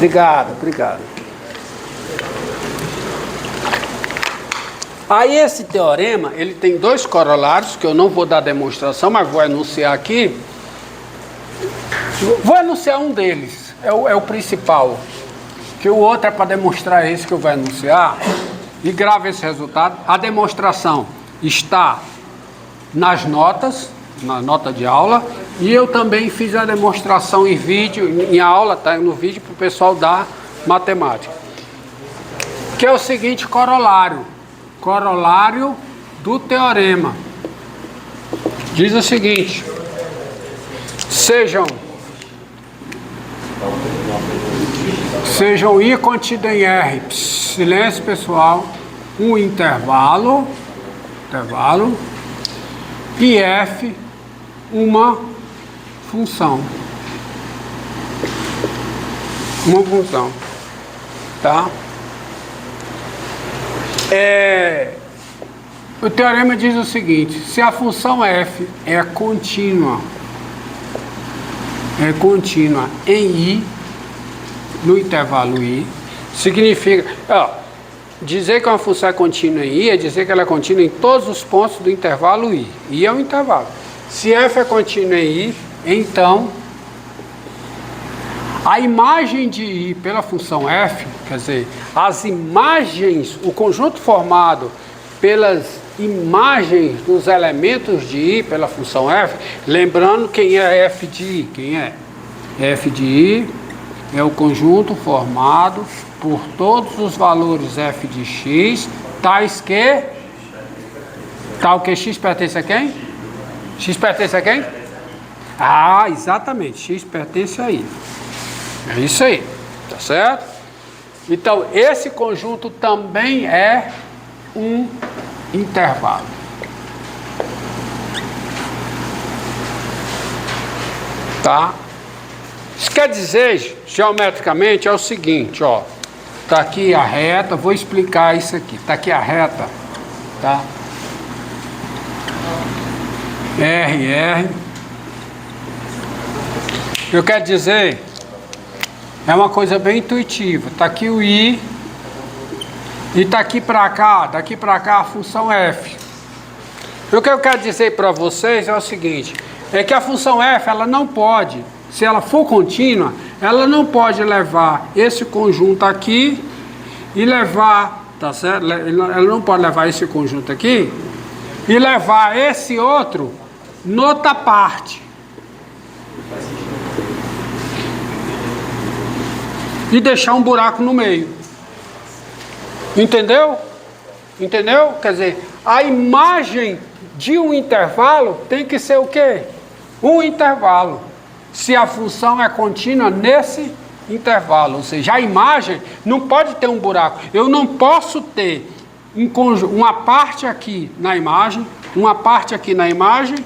Obrigado. Aí esse teorema, ele tem dois corolários, que eu não vou dar demonstração, mas vou enunciar aqui. Vou enunciar um deles, é o principal. Que o outro é para demonstrar esse que eu vou enunciar. E grave esse resultado. A demonstração está nas notas, na nota de aula. E eu também fiz a demonstração em vídeo, em aula, tá? No vídeo para o pessoal da matemática. Que é o seguinte corolário. Corolário do teorema. Diz o seguinte: sejam I contido em R, silêncio pessoal, um intervalo, e F uma função. Tá? O teorema diz o seguinte: se a função f é contínua em I, no intervalo I, significa, dizer que uma função é contínua em I é dizer que ela é contínua em todos os pontos do intervalo I. I é um intervalo. Se f é contínua em I, então a imagem de I pela função f, quer dizer, as imagens, o conjunto formado pelas imagens dos elementos de I pela função f, lembrando quem é f de I, quem é? F de I é o conjunto formado por todos os valores f de x, tais que, tal que x pertence a quem? X pertence a quem? Ah, exatamente, x pertence a I. É isso aí, tá certo? Então, esse conjunto também é um intervalo. Tá? Isso quer dizer, geometricamente, é o seguinte, ó. Tá aqui a reta, vou explicar isso aqui. Tá aqui a reta, tá? R. Eu quero dizer, é uma coisa bem intuitiva. Tá aqui o I e tá aqui para cá, daqui para cá a função f. O que eu quero dizer para vocês é o seguinte, é que a função f, ela não pode, se ela for contínua, ela não pode levar esse conjunto aqui e levar, tá certo? Ela não pode levar esse conjunto aqui e levar esse outro noutra parte. E deixar um buraco no meio. Entendeu? Entendeu? Quer dizer, a imagem de um intervalo tem que ser o quê? Um intervalo. Se a função é contínua nesse intervalo. Ou seja, a imagem não pode ter um buraco. Eu não posso ter uma parte aqui na imagem, uma parte aqui na imagem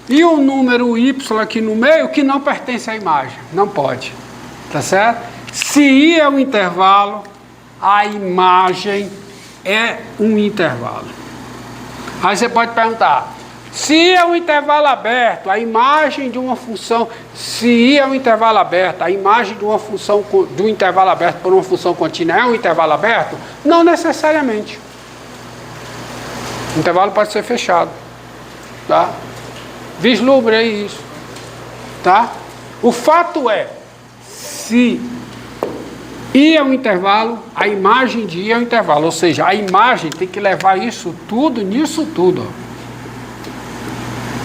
e um número y aqui no meio que não pertence à imagem. Não pode. Tá certo? Se I é um intervalo, a imagem é um intervalo. Aí você pode perguntar, se I é um intervalo aberto, a imagem de uma função, se I é um intervalo aberto, a imagem de uma função, de um intervalo aberto por uma função contínua é um intervalo aberto? Não necessariamente. O intervalo pode ser fechado. Tá? Vislumbre aí isso. Tá? O fato é, se I é um intervalo, a imagem de I é um intervalo. Ou seja, a imagem tem que levar isso tudo, nisso tudo.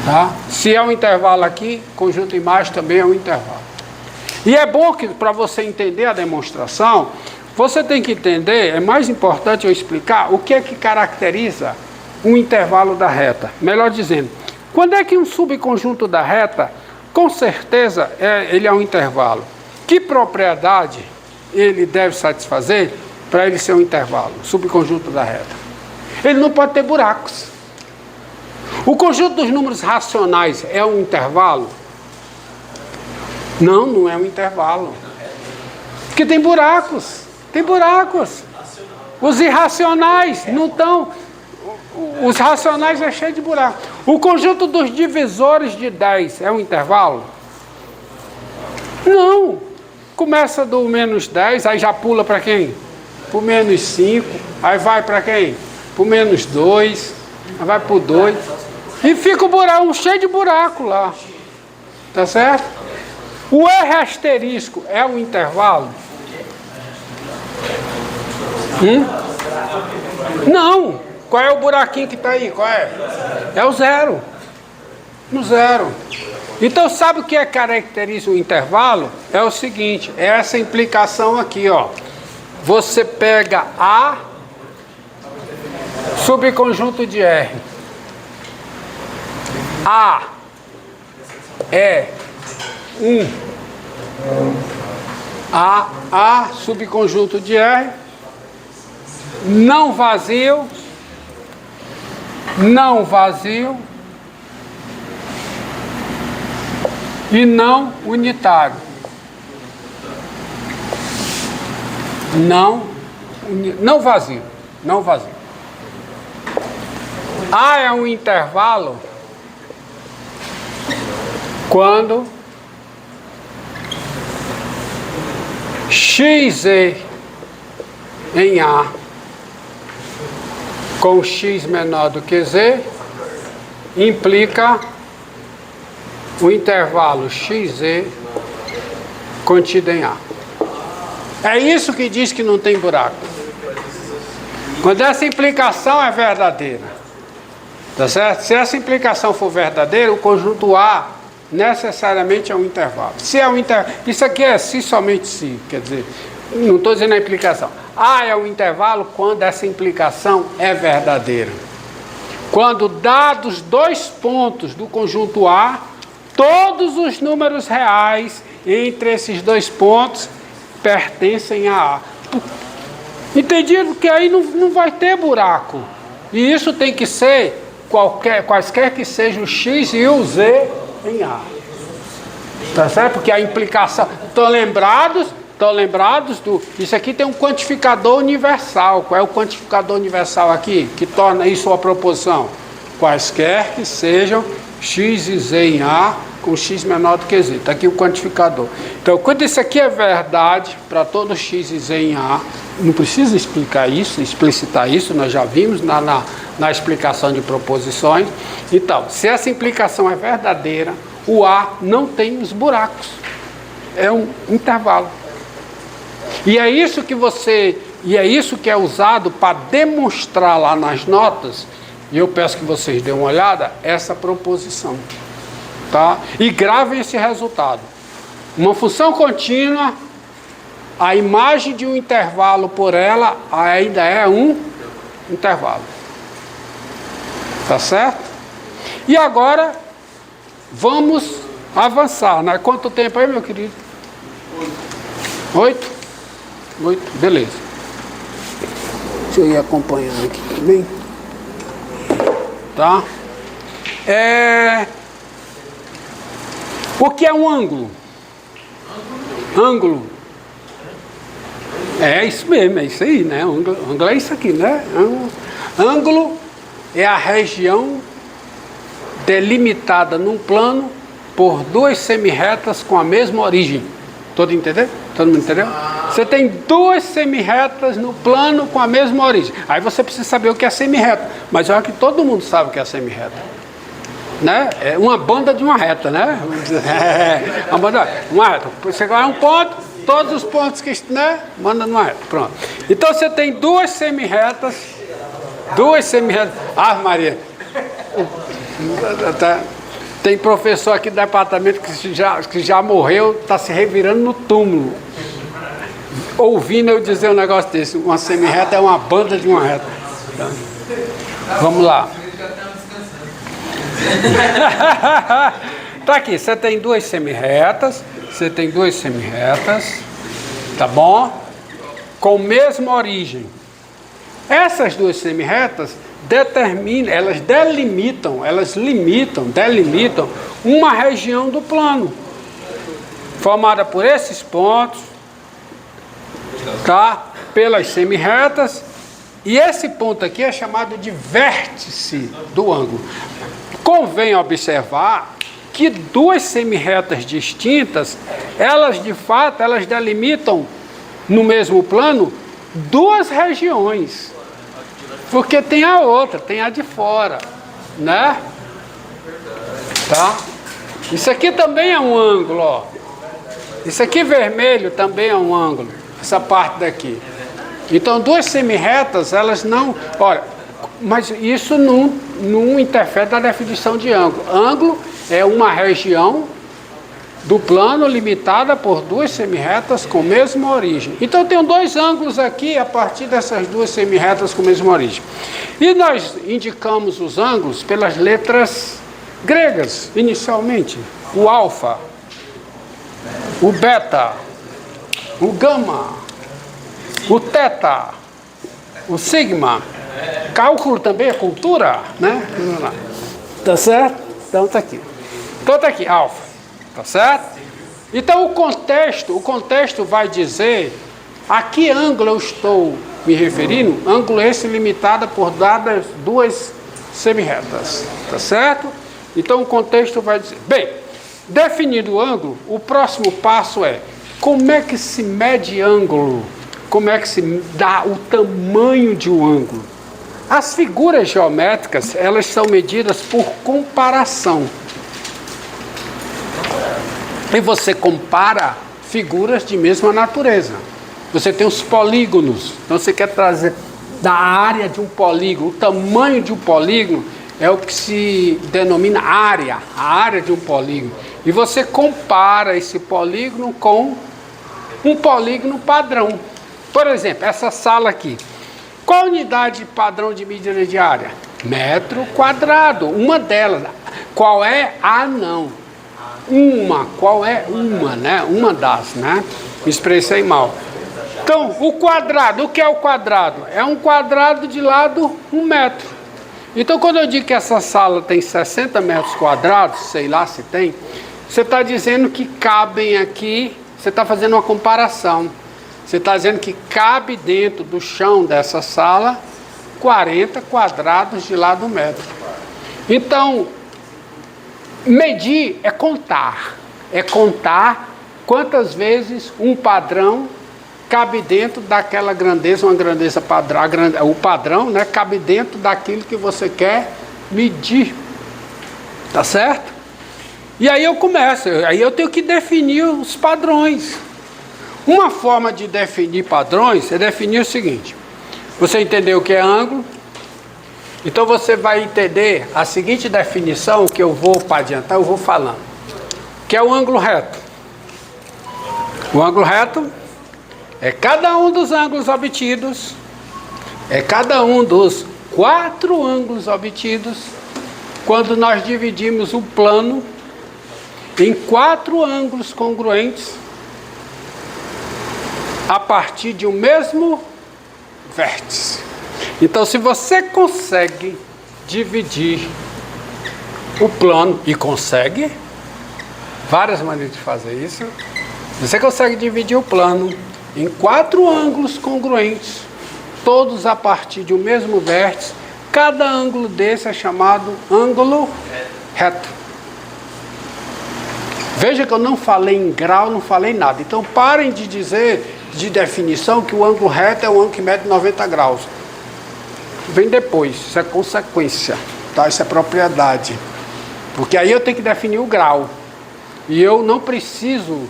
Tá? Se é um intervalo aqui, conjunto imagem também é um intervalo. E é bom que, para você entender a demonstração, você tem que entender, é mais importante eu explicar o que é que caracteriza um intervalo da reta. Melhor dizendo, quando é que um subconjunto da reta, com certeza, ele é um intervalo? Que propriedade ele deve satisfazer para ele ser um intervalo, subconjunto da reta? Ele não pode ter buracos. O conjunto dos números racionais é um intervalo? Não, não é um intervalo. Porque tem buracos. Tem buracos. Os irracionais não estão. Os racionais é cheio de buracos. O conjunto dos divisores de 10 é um intervalo? Não. começa do menos 10, aí já pula para quem? Para o menos 5, aí vai para quem? Para o menos 2, aí vai para o 2, e fica o buraco, cheio de buraco lá. Tá certo? O R asterisco é um intervalo? Não. Qual é o buraquinho que está aí? Qual é? É o zero. No zero. Então, sabe o que caracteriza o intervalo? É o seguinte, é essa implicação aqui, ó. Você pega A, subconjunto de R. A é 1. A, subconjunto de R, não vazio, e não unitário. Não vazio. A é um intervalo quando x em A com x menor do que z implica o intervalo xz contido em A. É isso que diz que não tem buraco. Quando essa implicação é verdadeira, tá certo? Se essa implicação for verdadeira, o conjunto A necessariamente é um intervalo. Se é um intervalo, isso aqui é se somente se, quer dizer, não estou dizendo a implicação. A é um intervalo quando essa implicação é verdadeira. Quando dados 2 pontos do conjunto A, todos os números reais entre esses 2 pontos pertencem a A. Entendido que aí não vai ter buraco. E isso tem que ser quaisquer que sejam o x e o z em A. Tá certo? Porque a implicação... Estão lembrados do... Isso aqui tem um quantificador universal. Qual é o quantificador universal aqui? Que torna isso uma proposição? Quaisquer que sejam x e z em A com x menor do que z. Está aqui o quantificador. Então, quando isso aqui é verdade, para todo x e z em A, não precisa explicar isso, explicitar isso, nós já vimos na explicação de proposições. Então, se essa implicação é verdadeira, o A não tem os buracos. É um intervalo. E é isso que é usado para demonstrar lá nas notas, e eu peço que vocês dêem uma olhada, essa proposição. Tá? E gravem esse resultado. Uma função contínua, a imagem de um intervalo por ela ainda é um intervalo. Tá certo? E agora, vamos avançar, né? Quanto tempo aí, meu querido? 8? 8, beleza. Deixa eu ir acompanhando aqui também. Tá? O que é um ângulo? Ângulo. É isso mesmo, é isso aí, né? Ângulo é isso aqui, né? Ângulo é a região delimitada num plano por 2 semirretas com a mesma origem. Todo mundo entendeu? Você tem 2 semirretas no plano com a mesma origem. Aí você precisa saber o que é semirreta. Mas eu acho que todo mundo sabe o que é semirreta. Né? É uma banda de uma reta, né? Uma banda, uma reta. Você vai um ponto, todos os pontos que, né? Manda numa reta. Pronto. Então você tem 2 semirretas. 2 semirretas. Ah, Maria. Tem professor aqui do departamento que já morreu, está se revirando no túmulo, ouvindo eu dizer um negócio desse. Uma semirreta é uma banda de uma reta. Vamos lá. Tá aqui, você tem 2 semirretas, tá bom? Com mesma origem. Essas 2 semirretas delimitam uma região do plano, formada por esses pontos, tá? Pelas semirretas, e esse ponto aqui é chamado de vértice do ângulo. Convém observar que duas semirretas distintas, elas de fato, elas delimitam no mesmo plano duas regiões. Porque tem a outra, tem a de fora, né? Tá? Isso aqui também é um ângulo, ó. Isso aqui vermelho também é um ângulo, essa parte daqui. Então, duas semirretas, elas não... Olha, mas isso não interfere na definição de ângulo. Ângulo é uma região do plano limitada por duas semirretas com mesma origem. Então, eu tenho dois ângulos aqui a partir dessas duas semirretas com mesma origem. E nós indicamos os ângulos pelas letras gregas, inicialmente. O alfa, o beta, o gama, o teta, o sigma. Cálculo também é cultura, né? Tá certo? Então tá aqui. Então tá aqui, alfa. Tá certo? Então o contexto vai dizer a que ângulo eu estou me referindo. Ângulo esse limitado por dadas duas semirretas. Tá certo? Então o contexto vai dizer... Bem, definido o ângulo, o próximo passo é como é que se mede ângulo? Como é que se dá o tamanho de um ângulo? As figuras geométricas, elas são medidas por comparação. E você compara figuras de mesma natureza. Você tem os polígonos. Então você quer trazer da área de um polígono. O tamanho de um polígono é o que se denomina área. A área de um polígono. E você compara esse polígono com um polígono padrão. Por exemplo, essa sala aqui. Qual a unidade padrão de medida de área? Metro quadrado. Uma delas. Qual é? Não. Qual é uma, né? Uma das, né? Me expressei mal. Então, o quadrado, o que é o quadrado? É um quadrado de lado 1 metro. Então, quando eu digo que essa sala tem 60 metros quadrados, sei lá se tem, você está dizendo que cabem aqui, você está fazendo uma comparação. Você está dizendo que cabe dentro do chão dessa sala 40 quadrados de lado 1 metro. Então, medir é contar. É contar quantas vezes um padrão cabe dentro daquela grandeza, uma grandeza padrão. O padrão, né, cabe dentro daquilo que você quer medir. Tá certo? E aí eu começo. Aí eu tenho que definir os padrões. Uma forma de definir padrões é definir o seguinte. Você entendeu o que é ângulo? Então você vai entender a seguinte definição que eu vou, para adiantar, eu vou falando. Que é o ângulo reto. O ângulo reto é cada um dos ângulos obtidos, é cada um dos 4 ângulos obtidos, quando nós dividimos o plano em 4 ângulos congruentes, a partir de um mesmo vértice. Então, se você consegue dividir o plano, e consegue, várias maneiras de fazer isso, você consegue dividir o plano em 4 ângulos congruentes, todos a partir de um mesmo vértice, cada ângulo desse é chamado ângulo reto. Veja que eu não falei em grau, não falei nada. Então parem de dizer de definição que o ângulo reto é o ângulo que mede 90 graus. Vem depois, isso é consequência, tá? Isso é propriedade. Porque aí eu tenho que definir o grau. E eu não preciso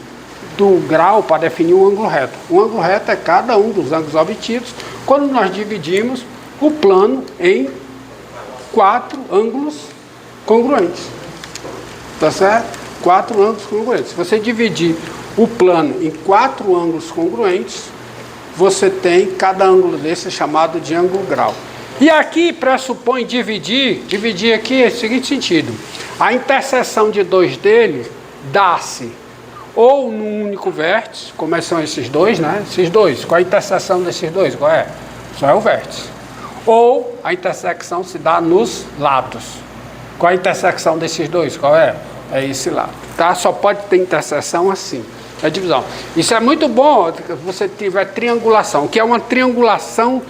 do grau para definir o ângulo reto. O ângulo reto é cada um dos ângulos obtidos quando nós dividimos o plano em 4 ângulos congruentes. Tá certo? 4 ângulos congruentes. Se você dividir o plano em 4 ângulos congruentes, você tem cada ângulo desse chamado de ângulo grau. E aqui pressupõe dividir aqui é o seguinte sentido. A interseção de 2 deles dá-se ou num único vértice, como são esses dois, né? Esses dois, qual a interseção desses dois? Qual é? Só é o vértice. Ou a intersecção se dá nos lados. Qual a intersecção desses dois? Qual é? É esse lado. Tá? Só pode ter interseção assim. É divisão. Isso é muito bom se você tiver triangulação. O que é uma triangulação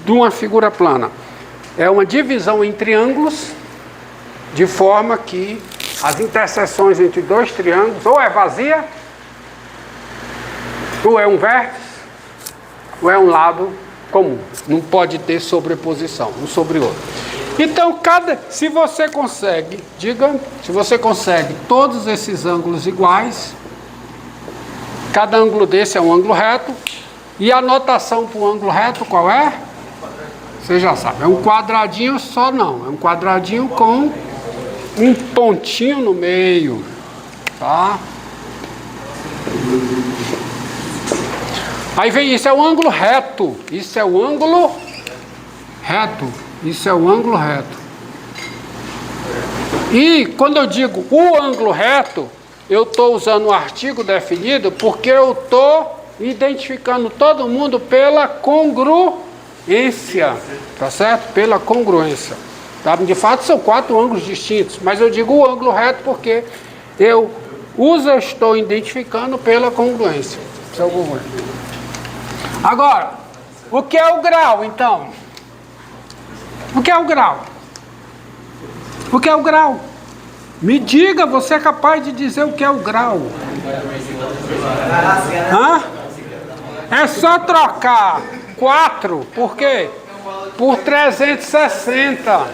de uma figura plana? É uma divisão em triângulos de forma que as interseções entre dois triângulos, ou é vazia, ou é um vértice, ou é um lado comum. Não pode ter sobreposição, um sobre o outro. Então, se você consegue, se você consegue todos esses ângulos iguais, cada ângulo desse é um ângulo reto, e a notação para o ângulo reto qual é? Você já sabe, é um quadradinho só não, é um quadradinho com um pontinho no meio, tá? Aí vem isso, é o ângulo reto, isso é o ângulo reto, isso é o ângulo reto. E quando eu digo o ângulo reto, eu estou usando um artigo definido porque eu estou identificando todo mundo pela congruência, tá certo? Pela congruência. Tá? De fato são 4 ângulos distintos, mas eu digo o ângulo reto porque eu estou identificando pela congruência. Isso é o congruente. Agora, o que é o grau então? O que é o grau? O que é o grau? Me diga, você é capaz de dizer o que é o grau? Hã? É só trocar 4, por quê? Por 360.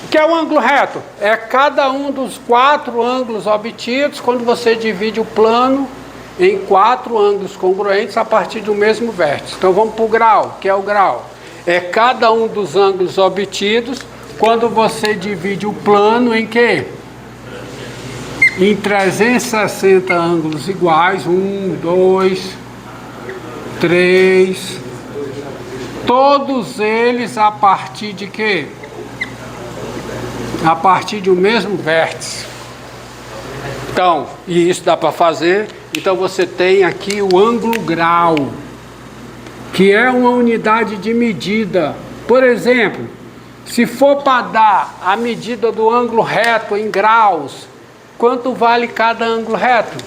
O que é o ângulo reto? É cada um dos 4 ângulos obtidos quando você divide o plano em 4 ângulos congruentes a partir do mesmo vértice. Então vamos para o grau. O que é o grau? É cada um dos ângulos obtidos quando você divide o plano em quê? Em 360 ângulos iguais. 1, 2, 3. Todos eles a partir de quê? A partir de um mesmo vértice. Então, e isso dá para fazer. Então você tem aqui o ângulo grau, que é uma unidade de medida. Por exemplo, se for para dar a medida do ângulo reto em graus, quanto vale cada ângulo reto?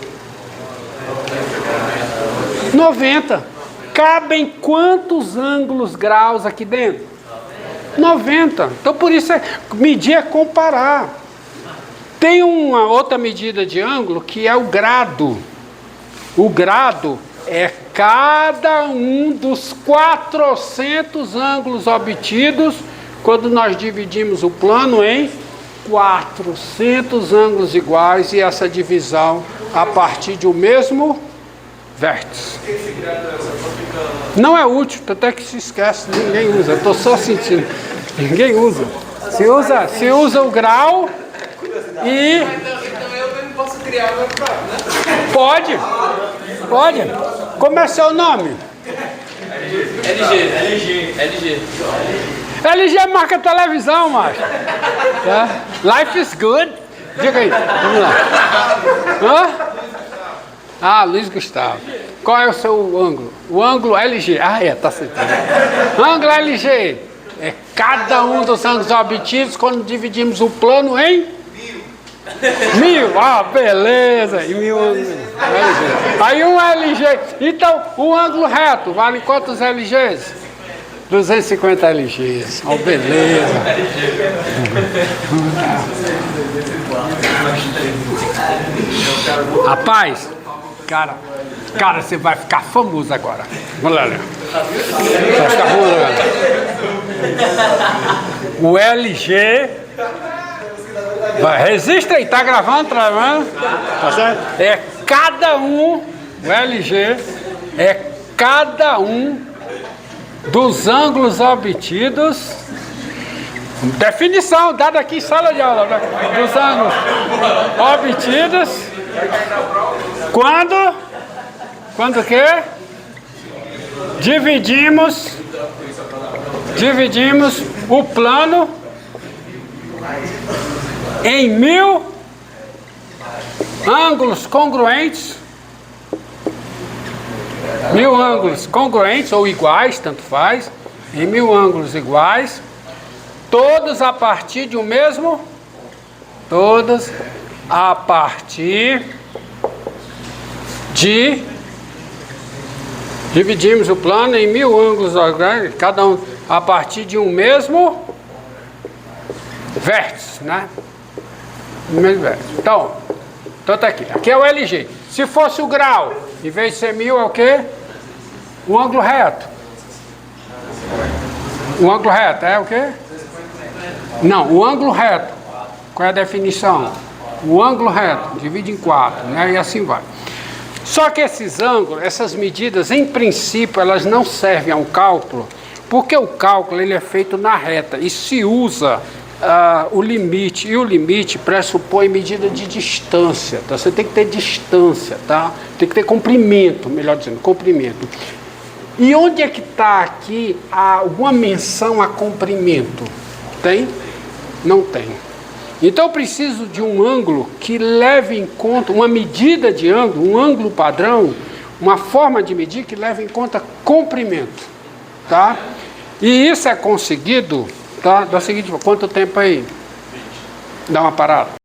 90. Cabem quantos ângulos graus aqui dentro? 90. Então por isso medir é comparar. Tem uma outra medida de ângulo que é o grado. O grado é cada um dos 400 ângulos obtidos quando nós dividimos o plano em 400 ângulos iguais e essa divisão a partir de um mesmo vértice. Não é útil, até que se esquece, ninguém usa. Estou só sentindo. Ninguém usa. Se usa o grau e... Então eu mesmo posso criar o meu próprio, né? Pode. Como é seu nome? LG é marca televisão, macho. Tá? Life is good. Diga aí, vamos lá. Hã? Ah, Luiz Gustavo. Qual é o seu ângulo? O ângulo LG. Ah, tá certo. Ângulo LG é cada um dos ângulos obtidos quando dividimos o plano em 1000. Ah, beleza. E 1000 ângulos. Aí um LG. Então, o ângulo reto vale quantos LGs? 250 LGs. Oh, beleza. Rapaz, cara, você vai ficar famoso agora. Vamos lá, Léo. Você vai ficar famoso agora. O LG. Resiste aí, tá gravando, travando? Tá certo? É cada um, o LG, é cada um dos ângulos obtidos. Definição dada aqui em sala de aula, né? Dos ângulos obtidos quando o quê? Dividimos o plano em 1000 ângulos congruentes. 1000 ângulos congruentes ou iguais, tanto faz. Em 1000 ângulos iguais. Todos a partir de um mesmo? Todos a partir de... Dividimos o plano em 1000 ângulos, cada um a partir de um mesmo vértice, né? Então tá aqui. Aqui é o LG. Se fosse o grau, em vez de ser 1000, é o quê? O ângulo reto. O ângulo reto é o quê? Não, o ângulo reto. Qual é a definição? O ângulo reto, divide em 4, né? E assim vai. Só que esses ângulos, essas medidas, em princípio, elas não servem ao cálculo, porque o cálculo ele é feito na reta e se usa o limite, e o limite pressupõe medida de distância, tá? Você tem que ter distância, tá? Tem que ter comprimento, melhor dizendo, comprimento. E onde é que está aqui alguma menção a comprimento? Tem? Não tem. Então eu preciso de um ângulo que leve em conta, uma medida de ângulo, um ângulo padrão, uma forma de medir que leve em conta comprimento, tá? E isso é conseguido, tá? Da seguinte, quanto tempo aí? Dá uma parada.